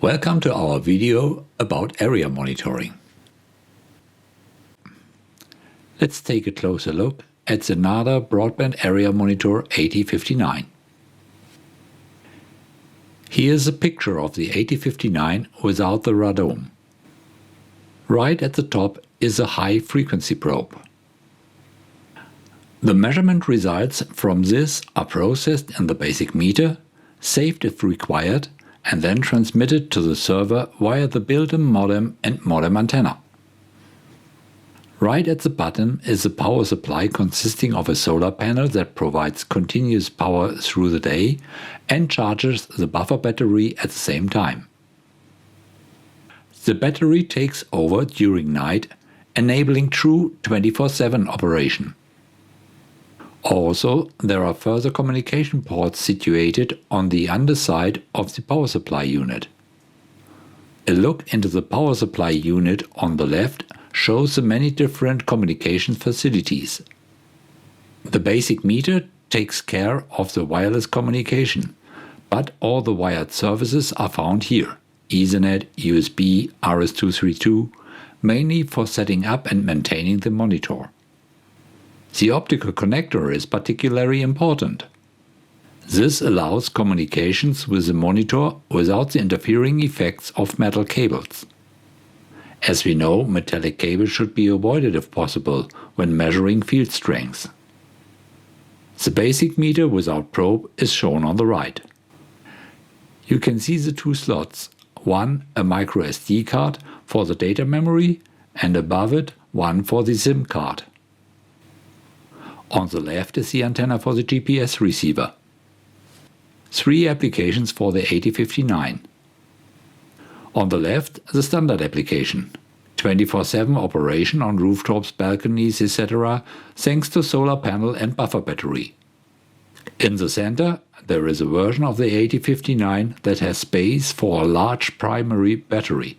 Welcome to our video about area monitoring. Let's take a closer look at the Narda Broadband Area Monitor 8059. Here's a picture of the 8059 without the radome. Right at the top is a high-frequency probe. The measurement results from this are processed in the basic meter, saved if required, and then transmitted to the server via the built-in modem and modem antenna. Right at the bottom is a power supply consisting of a solar panel that provides continuous power through the day and charges the buffer battery at the same time. The battery takes over during night, enabling true 24/7 operation. Also, there are further communication ports situated on the underside of the power supply unit. A look into the power supply unit on the left shows the many different communication facilities. The basic meter takes care of the wireless communication, but all the wired services are found here: Ethernet, USB, RS-232, mainly for setting up and maintaining the monitor. The optical connector is particularly important. This allows communications with the monitor without the interfering effects of metal cables. As we know, metallic cables should be avoided if possible when measuring field strength. The basic meter without probe is shown on the right. You can see the two slots, one a micro SD card for the data memory and above it one for the SIM card. On the left is the antenna for the GPS receiver. 3 applications for the 8059. On the left, the standard application. 24/7 operation on rooftops, balconies, etc. thanks to solar panel and buffer battery. In the center, there is a version of the 8059 that has space for a large primary battery.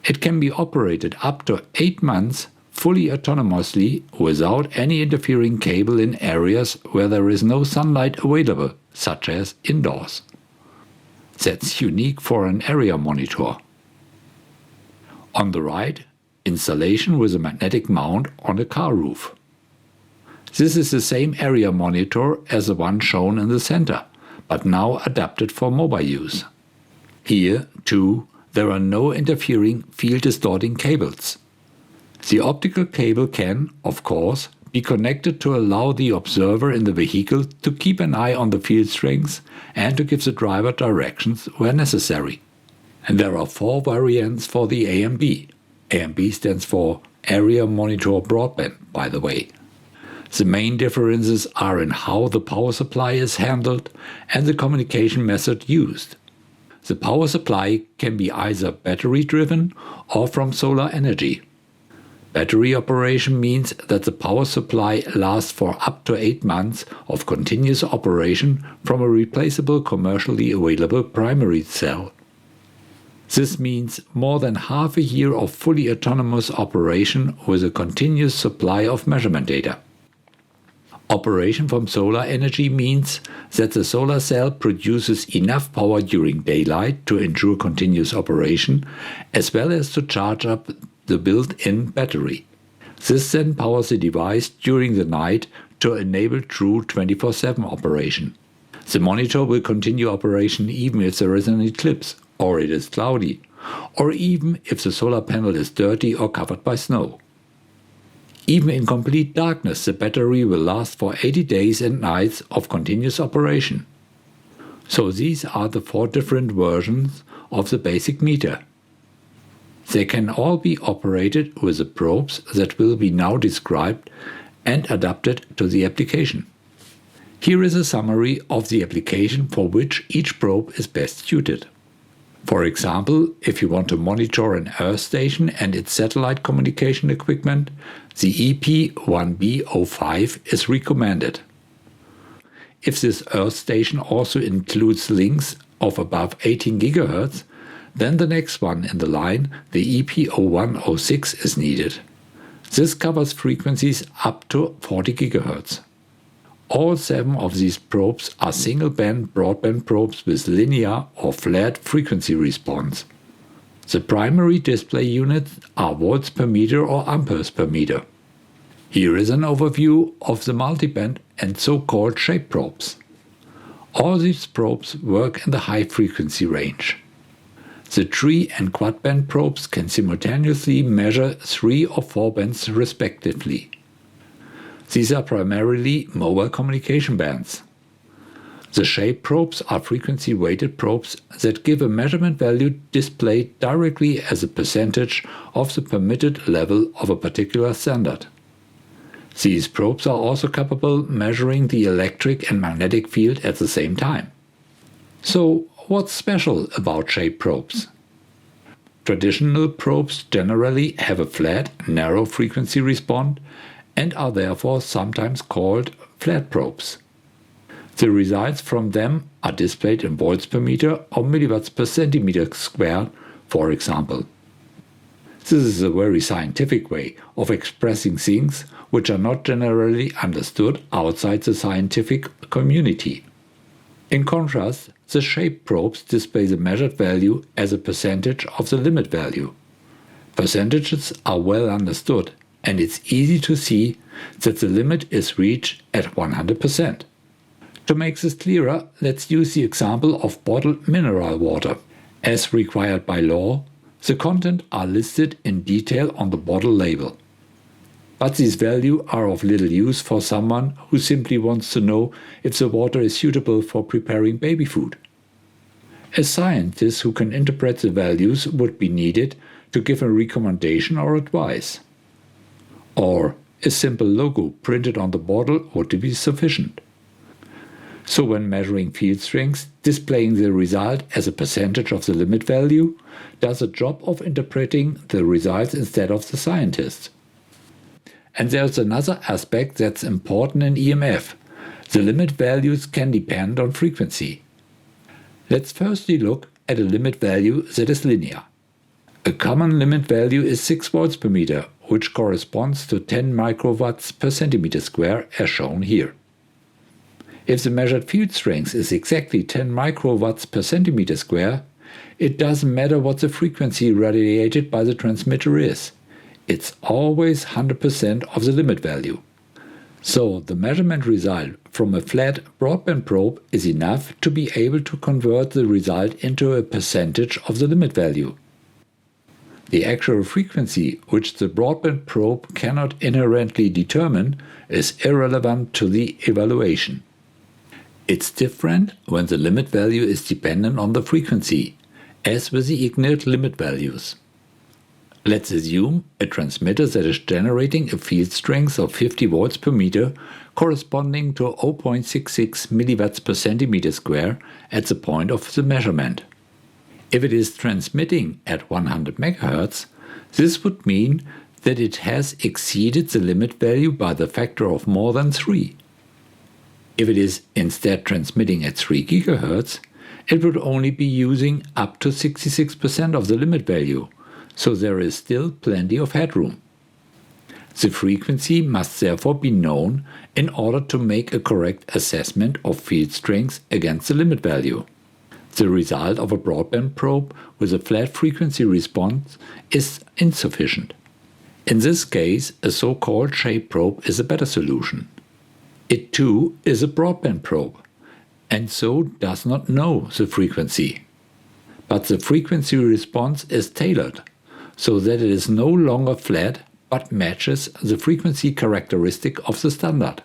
It can be operated up to 8 months fully autonomously without any interfering cable in areas where there is no sunlight available, such as indoors. That's unique for an area monitor. On the right, installation with a magnetic mount on a car roof. This is the same area monitor as the one shown in the center, but now adapted for mobile use. Here, too, there are no interfering field-distorting cables. The optical cable can, of course, be connected to allow the observer in the vehicle to keep an eye on the field strength and to give the driver directions where necessary. And there are 4 variants for the AMB. AMB stands for Area Monitor Broadband, by the way. The main differences are in how the power supply is handled and the communication method used. The power supply can be either battery-driven or from solar energy. Battery operation means that the power supply lasts for up to 8 months of continuous operation from a replaceable commercially available primary cell. This means more than half a year of fully autonomous operation with a continuous supply of measurement data. Operation from solar energy means that the solar cell produces enough power during daylight to ensure continuous operation, as well as to charge up the built-in battery. This then powers the device during the night to enable true 24/7 operation. The monitor will continue operation even if there is an eclipse, or it is cloudy, or even if the solar panel is dirty or covered by snow. Even in complete darkness, the battery will last for 80 days and nights of continuous operation. So these are the 4 different versions of the basic meter. They can all be operated with the probes that will be now described and adapted to the application. Here is a summary of the application for which each probe is best suited. For example, if you want to monitor an Earth station and its satellite communication equipment, the EP1B05 is recommended. If this Earth station also includes links of above 18 GHz, then the next one in the line, the EP0106, is needed. This covers frequencies up to 40 GHz. All 7 of these probes are single-band broadband probes with linear or flat frequency response. The primary display units are volts per meter or amperes per meter. Here is an overview of the multiband and so-called shape probes. All these probes work in the high frequency range. The tri- and quad-band probes can simultaneously measure 3 or 4 bands respectively. These are primarily mobile communication bands. The shape probes are frequency-weighted probes that give a measurement value displayed directly as a percentage of the permitted level of a particular standard. These probes are also capable of measuring the electric and magnetic field at the same time. So, what's special about shape probes? Traditional probes generally have a flat, narrow frequency response and are therefore sometimes called flat probes. The results from them are displayed in volts per meter or milliwatts per centimeter squared, for example. This is a very scientific way of expressing things which are not generally understood outside the scientific community. In contrast, the shape probes display the measured value as a percentage of the limit value. Percentages are well understood, and it's easy to see that the limit is reached at 100%. To make this clearer, let's use the example of bottled mineral water. As required by law, the contents are listed in detail on the bottle label. But these values are of little use for someone who simply wants to know if the water is suitable for preparing baby food. A scientist who can interpret the values would be needed to give a recommendation or advice. Or a simple logo printed on the bottle would be sufficient. So when measuring field strengths, displaying the result as a percentage of the limit value does a job of interpreting the results instead of the scientist. And there's another aspect that's important in EMF. The limit values can depend on frequency. Let's firstly look at a limit value that is linear. A common limit value is 6 volts per meter, which corresponds to 10 microwatts per centimeter square as shown here. If the measured field strength is exactly 10 microwatts per centimeter square, it doesn't matter what the frequency radiated by the transmitter is. It's always 100% of the limit value. So the measurement result from a flat broadband probe is enough to be able to convert the result into a percentage of the limit value. The actual frequency, which the broadband probe cannot inherently determine, is irrelevant to the evaluation. It's different when the limit value is dependent on the frequency, as with the ignored limit values. Let's assume a transmitter that is generating a field strength of 50 volts per meter corresponding to 0.66 milliwatts per centimeter square at the point of the measurement. If it is transmitting at 100 MHz, this would mean that it has exceeded the limit value by the factor of more than 3. If it is instead transmitting at 3 GHz, it would only be using up to 66% of the limit value, so there is still plenty of headroom. The frequency must therefore be known in order to make a correct assessment of field strength against the limit value. The result of a broadband probe with a flat frequency response is insufficient. In this case, a so-called shape probe is a better solution. It too is a broadband probe, and so does not know the frequency. But the frequency response is tailored, so that it is no longer flat but matches the frequency characteristic of the standard.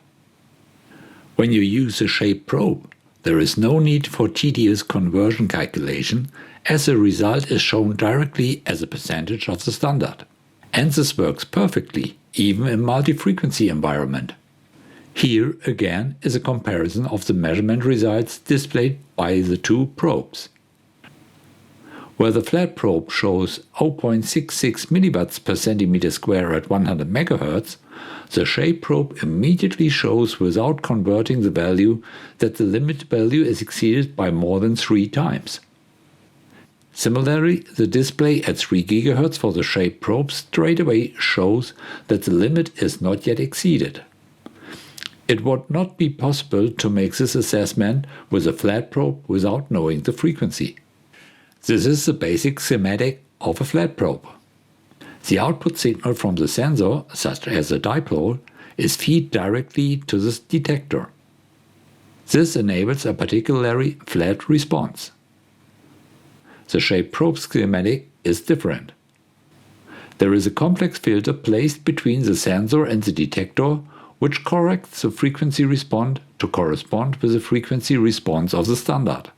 When you use a shape probe, there is no need for tedious conversion calculation, as the result is shown directly as a percentage of the standard. And this works perfectly, even in multi-frequency environment. Here again is a comparison of the measurement results displayed by the two probes. Where the flat probe shows 0.66 milliwatts per centimeter square at 100 MHz, the shape probe immediately shows without converting the value that the limit value is exceeded by more than 3 times. Similarly, the display at 3 GHz for the shape probe straightaway shows that the limit is not yet exceeded. It would not be possible to make this assessment with a flat probe without knowing the frequency. This is the basic schematic of a flat probe. The output signal from the sensor, such as a dipole, is fed directly to the detector. This enables a particularly flat response. The shape probe schematic is different. There is a complex filter placed between the sensor and the detector, which corrects the frequency response to correspond with the frequency response of the standard.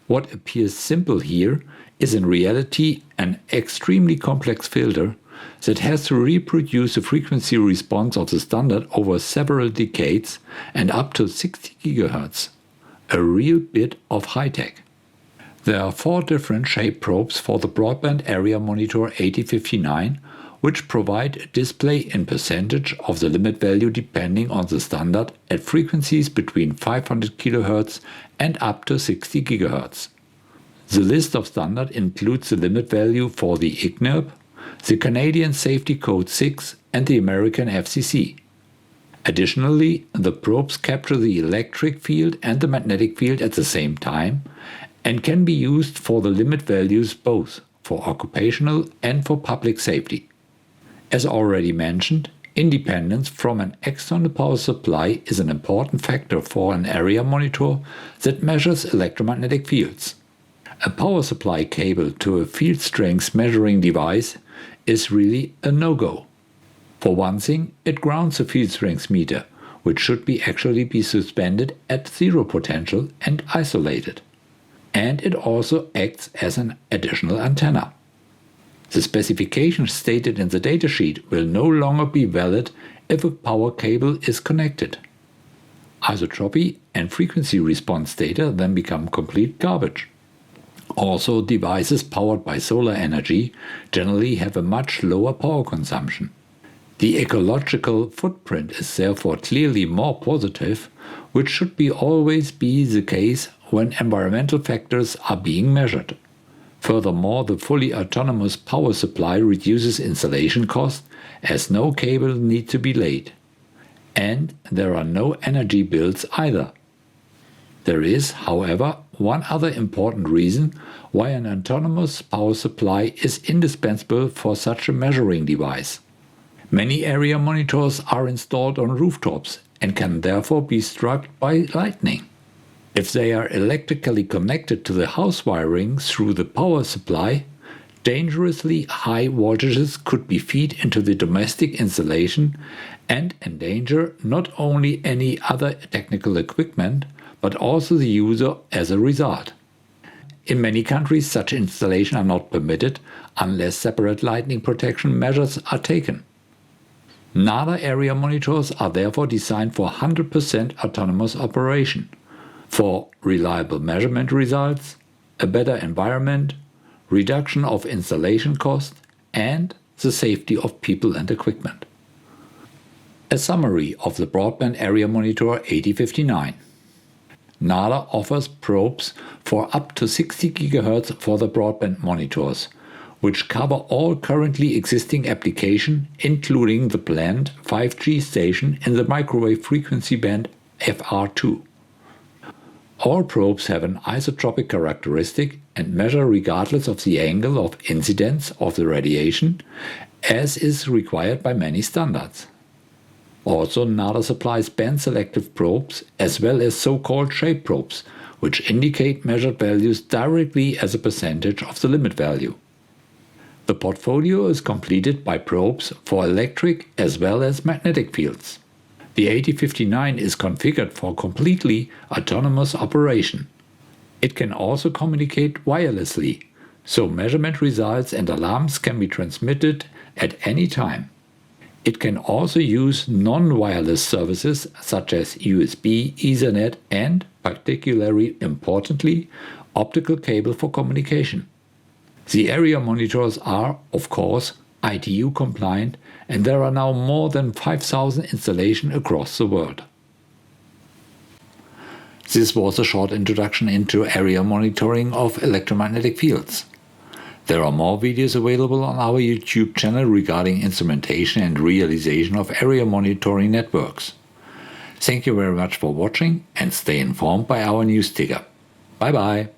What appears simple here is in reality an extremely complex filter that has to reproduce the frequency response of the standard over several decades and up to 60 GHz, a real bit of high-tech. There are 4 different shape probes for the Broadband Area Monitor 8059, which provide a display in percentage of the limit value depending on the standard at frequencies between 500 kHz and up to 60 GHz. The list of standard includes the limit value for the IGNIRP, the Canadian Safety Code 6 and the American FCC. Additionally, the probes capture the electric field and the magnetic field at the same time and can be used for the limit values both for occupational and for public safety. As already mentioned, independence from an external power supply is an important factor for an area monitor that measures electromagnetic fields. A power supply cable to a field strength measuring device is really a no-go. For one thing, it grounds the field strength meter, which should actually be suspended at zero potential and isolated. And it also acts as an additional antenna. The specifications stated in the datasheet will no longer be valid if a power cable is connected. Isotropy and frequency response data then become complete garbage. Also, devices powered by solar energy generally have a much lower power consumption. The ecological footprint is therefore clearly more positive, which should always be the case when environmental factors are being measured. Furthermore, the fully autonomous power supply reduces installation costs as no cable need to be laid. And there are no energy bills either. There is, however, one other important reason why an autonomous power supply is indispensable for such a measuring device. Many area monitors are installed on rooftops and can therefore be struck by lightning. If they are electrically connected to the house wiring through the power supply, dangerously high voltages could be fed into the domestic installation and endanger not only any other technical equipment, but also the user as a result. In many countries, such installations are not permitted unless separate lightning protection measures are taken. Narda area monitors are therefore designed for 100% autonomous operation, for reliable measurement results, a better environment, reduction of installation cost, and the safety of people and equipment. A summary of the Broadband Area Monitor 8059. Narda offers probes for up to 60 GHz for the broadband monitors, which cover all currently existing applications, including the planned 5G station in the microwave frequency band FR2. All probes have an isotropic characteristic and measure regardless of the angle of incidence of the radiation, as is required by many standards. Also, Narda supplies band-selective probes as well as so-called shape probes, which indicate measured values directly as a percentage of the limit value. The portfolio is completed by probes for electric as well as magnetic fields. The 8059 is configured for completely autonomous operation. It can also communicate wirelessly, so measurement results and alarms can be transmitted at any time. It can also use non-wireless services such as USB, Ethernet and, particularly importantly, optical cable for communication. The area monitors are, of course, ITU compliant, and there are now more than 5,000 installations across the world. This was a short introduction into area monitoring of electromagnetic fields. There are more videos available on our YouTube channel regarding instrumentation and realization of area monitoring networks. Thank you very much for watching and stay informed by our news ticker. Bye bye.